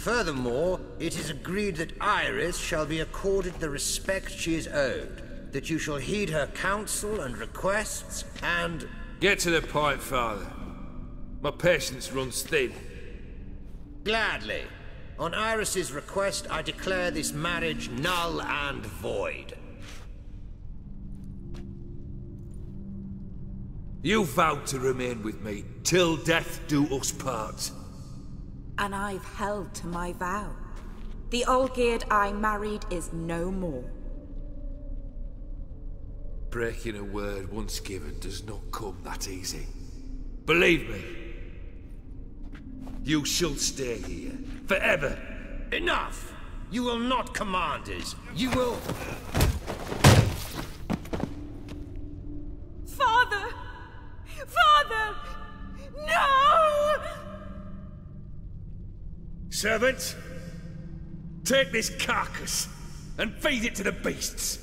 Furthermore, it is agreed that Iris shall be accorded the respect she is owed, that you shall heed her counsel and requests, and... Get to the point, Father. My patience runs thin. Gladly. On Iris's request, I declare this marriage null and void. You vowed to remain with me till death do us part. And I've held to my vow. The Olgierd I married is no more. Breaking a word once given does not come that easy. Believe me. You shall stay here, forever. Enough! You will not command us. You will... Father! Father! No! Servant, take this carcass and feed it to the beasts.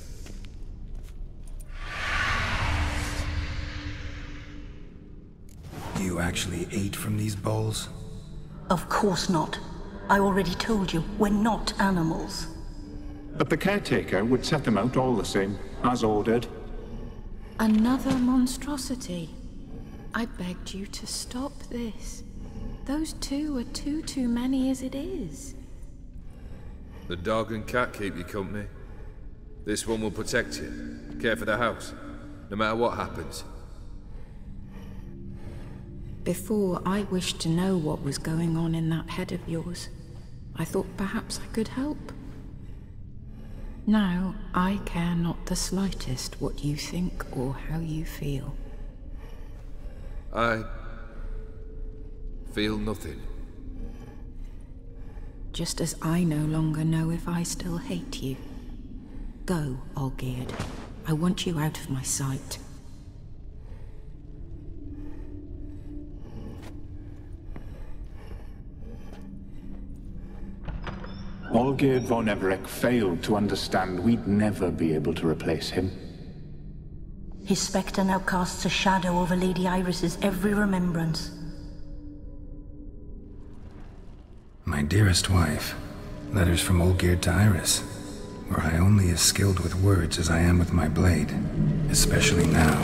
You actually ate from these bowls? Of course not. I already told you, we're not animals. But the caretaker would set them out all the same, as ordered. Another monstrosity. I begged you to stop this. Those two are too many as it is. The dog and cat keep you company. This one will protect you, care for the house, no matter what happens. Before, I wished to know what was going on in that head of yours. I thought perhaps I could help. Now, I care not the slightest what you think or how you feel. I feel nothing. Just as I no longer know if I still hate you. Go, Olgierd. I want you out of my sight. Olgierd von Everec failed to understand we'd never be able to replace him. His spectre now casts a shadow over Lady Iris's every remembrance. My dearest wife, letters from Olgierd to Iris. Were I only as skilled with words as I am with my blade, especially now,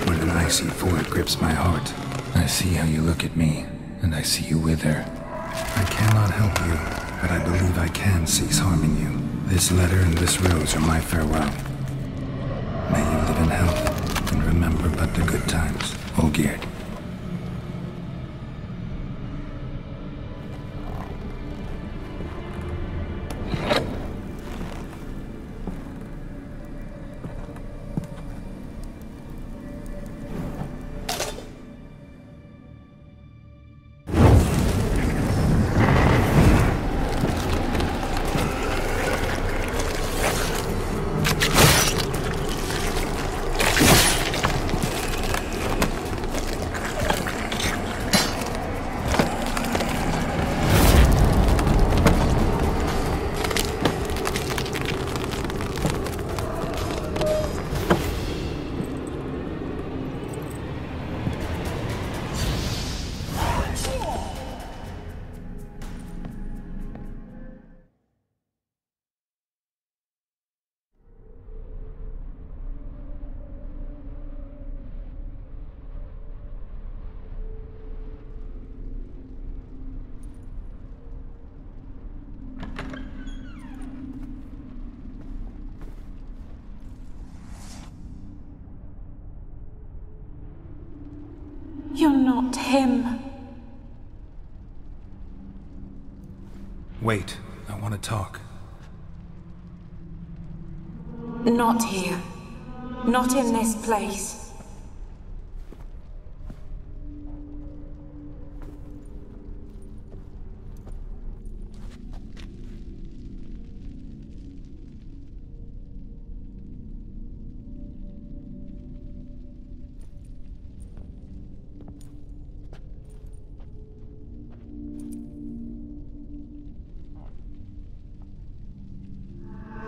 when an icy void grips my heart. I see how you look at me, and I see you wither. I cannot help you, but I believe I can cease harming you. This letter and this rose are my farewell. May you live in health, and remember but the good times, Olgierd. You're not him. Wait, I want to talk. Not here. Not in this place.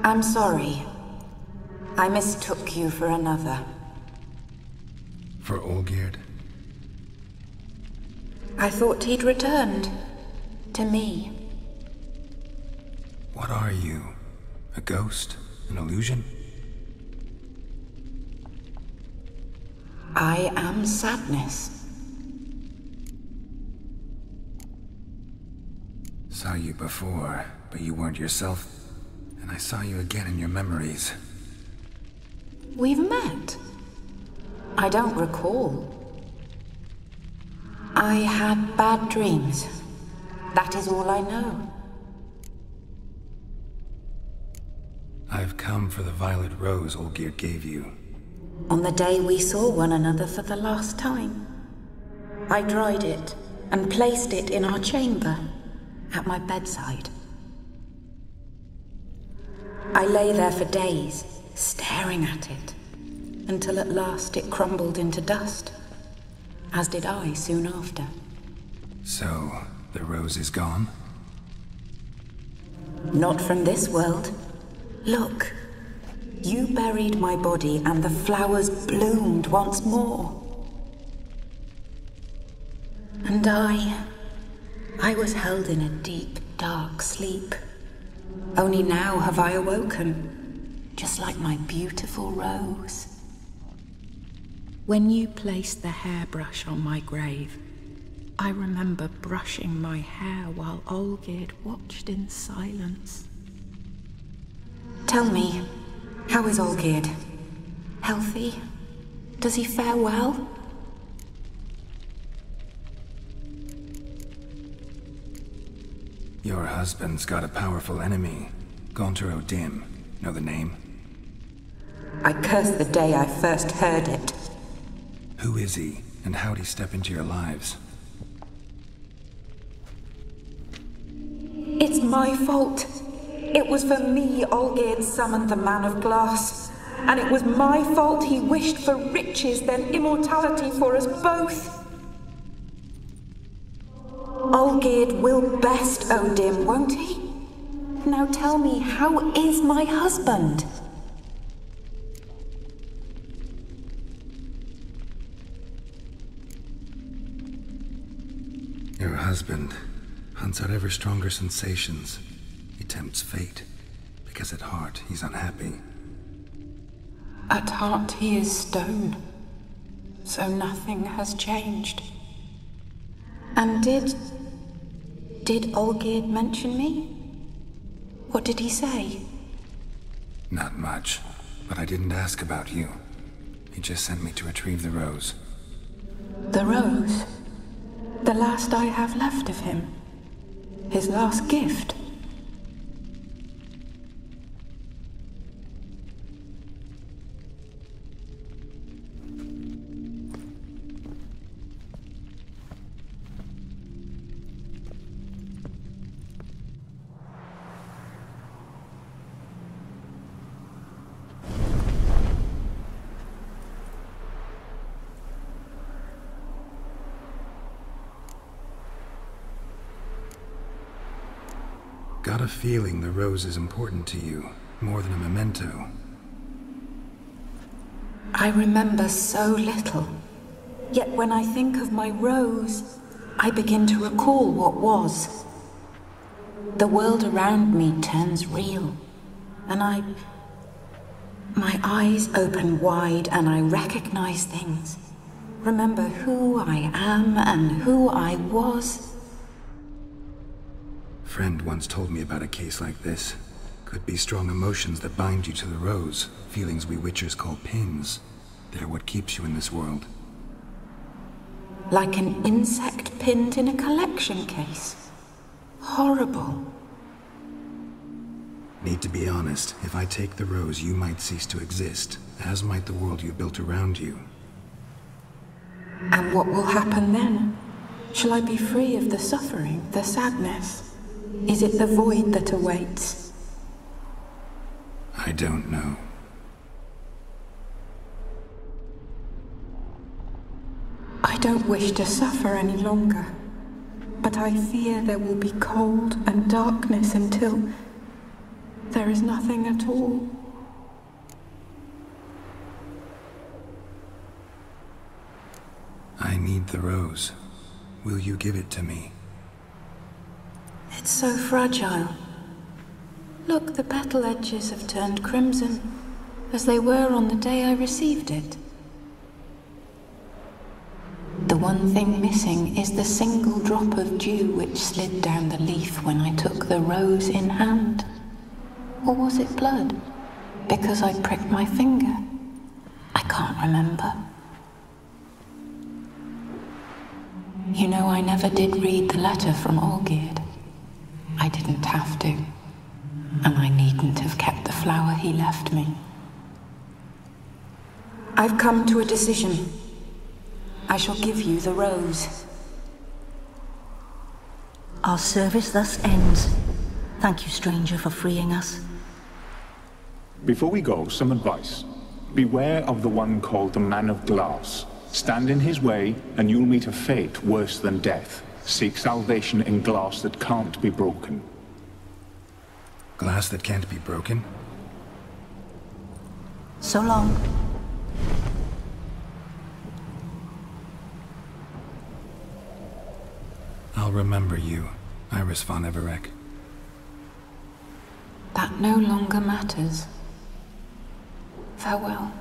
I'm sorry. I mistook you for another. For Olgierd? I thought he'd returned. To me. What are you? A ghost? An illusion? I am sadness. Saw you before, but you weren't yourself. And I saw you again in your memories. We've met. I don't recall. I had bad dreams. That is all I know. I've come for the violet rose Olgierd gave you. On the day we saw one another for the last time, I dried it and placed it in our chamber at my bedside. I lay there for days, staring at it, until at last it crumbled into dust, as did I soon after. So, the rose is gone? Not from this world. Look, you buried my body and the flowers bloomed once more. And I was held in a deep, dark sleep. Only now have I awoken, just like my beautiful rose. When you placed the hairbrush on my grave, I remember brushing my hair while Olgierd watched in silence. Tell me, how is Olgierd? Healthy? Does he fare well? Your husband's got a powerful enemy. Gaunter O'Dim. Know the name? I curse the day I first heard it. Who is he, and how'd he step into your lives? It's my fault. It was for me Olgierd summoned the Man of Glass. And it was my fault he wished for riches, then immortality for us both. Olgierd will best O'Dim, won't he? Now tell me, how is my husband? Your husband hunts out ever stronger sensations. He tempts fate, because at heart he's unhappy. At heart he is stone, so nothing has changed. And did Olgierd mention me? What did he say? Not much, but I didn't ask about you. He just sent me to retrieve the rose. The rose? The last I have left of him? His last gift? Got a feeling the rose is important to you, more than a memento. I remember so little. Yet when I think of my rose, I begin to recall what was. The world around me turns real, and my eyes open wide and I recognize things. Remember who I am and who I was. Friend once told me about a case like this. Could be strong emotions that bind you to the rose, feelings we witchers call pins. They're what keeps you in this world. Like an insect pinned in a collection case. Horrible. Need to be honest, if I take the rose, you might cease to exist, as might the world you built around you. And what will happen then? Shall I be free of the suffering, the sadness? Is it the void that awaits? I don't know. I don't wish to suffer any longer, but I fear there will be cold and darkness until there is nothing at all. I need the rose. Will you give it to me? It's so fragile. Look, the petal edges have turned crimson, as they were on the day I received it. The one thing missing is the single drop of dew which slid down the leaf when I took the rose in hand. Or was it blood? Because I pricked my finger? I can't remember. You know, I never did read the letter from Olgierd. I didn't have to. And I needn't have kept the flower he left me. I've come to a decision. I shall give you the rose. Our service thus ends. Thank you, stranger, for freeing us. Before we go, some advice. Beware of the one called the Man of Glass. Stand in his way, and you'll meet a fate worse than death. Seek salvation in glass that can't be broken. Glass that can't be broken? So long. I'll remember you, Iris von Everec. That no longer matters. Farewell.